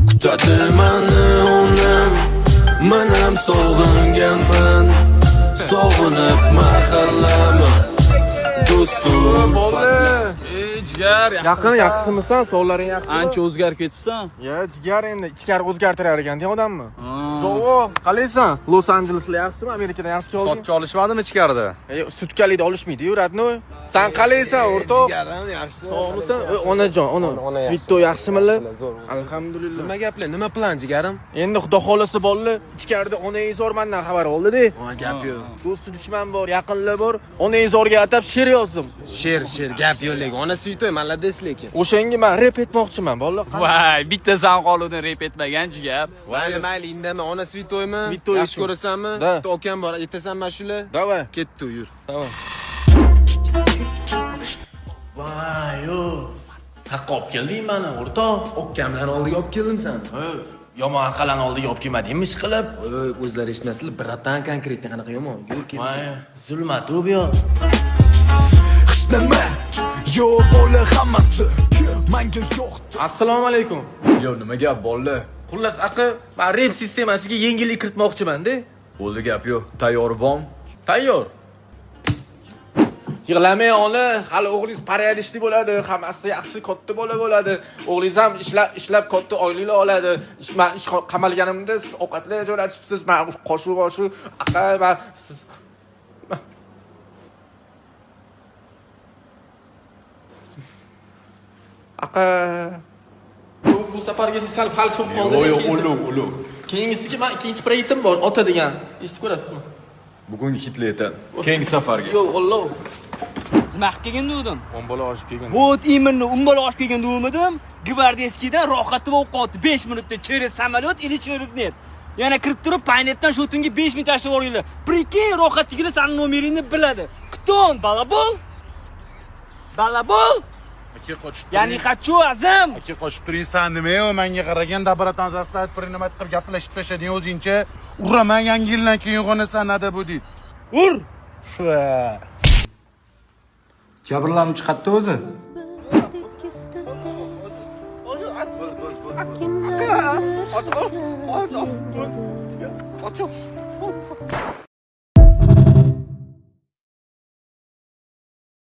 kutadi mani onam. Manam sog'inganman, sog'inib mahallami, do'stum Jigar, Yaxshimisan? Sog'laring yaxshimi? ancha o'zgarib ketibsan. Ya, jigar endi ichkari o'zgartirar ekan, odammi? Zo'o, qalaysan? Los-Anjelesda yaxshimi? Amerikadan yaxshi kelding? Sotcha olishmadimi ichkarida? Sutkalikda olishmaydi-yu, radnoy. Sen qalaysan, o'rtoq? Jigarim yaxshi. Sog'misan? Onajon, ona. Svitto yaxshimilar? Alhamdulillah. Nima gaplar? Nima plan jigarim? Endi xudo xolasa bolalar, ichkarida onangizor mendan xabar oldi-da. Ha, gap yo'q. Do'sti dushman bor, yaqinlar bor. Onangizorga atab she'r yozdim. She'r, gap yo'q lekin. Ona svitoy, молодец lekin. O'shanga men rep etmoqchiman, bolalar. Voy, bitta san qoluvdan rep etmagan jigar. Mayli, indamay. Ona svitoymi? Svitoy Yaxshi uchun. ko'rasanmi? Da. Bitta okam bor, aytasanmi ashula? Davay. Ketdi, yur. Tamam. Voy, yo. Haqqa olib kelding meni, o'rtoq. Okamlarni oldiga olib keldim sen. Yomon aqalani oldiga olib kelmadingmi ish qilib? O'zlari eshitmaslar, biratan konkretni qanaqa yomon. Yur kel. Voy, zulmat u bu yoq. hech nima yo'q bo'la hammasi menga yo'q. Assalomu alaykum. Yo, nima gap bolalar? Xullas, aqi, men rep sistemasiga yengillik kiritmoqchiman-da. Bo'ldi gap yo'q. Tayyor bormi? Tayyor. Yig'lamang ona, hali o'g'lingiz paradishli bo'ladi, hammasi yaxshi katta bola bo'ladi. O'g'lingiz ham ishlab katta oyliklar oladi. Men ish qamalganimda siz ovqatlar jo'ratibsiz, men qoshu aqa va siz aqa bu safarga siz sal falsh bo'lib qoldi. Yo'q, ulug'. Keyingisiga men ikkinchi proyektim bor, ota degan. Eshitib ko'rasizmi? Bugungi hitlar aytadi. Keyingi safarga. Yo'q, Alloh. Nima kelgan dedim? 10 bola oshib kelgan. Вот именно, bola oshib kelgan dedim. Gvardiyskidan rohatli bo'lib qoldi. 5 minutda через samolyot или через нет. Yana kirib turib, paynetdan shotimga 5 minut tashlab yuboringlar. Prikey, rohatligini san nomeringni biladi. Кто он, balabol? Balabol? Aka qochib Ya'ni qachu azam. Aka qochib turibsan nima-yu? Menga qaragan dabrat zastavit принимать qilib gaplashib tashlading o'zingcha. Uraman, yangi yildan keyin uyg'onasan nada bu deydi. Ur! Jabrlanuvchi qayerda o'zi? Otur.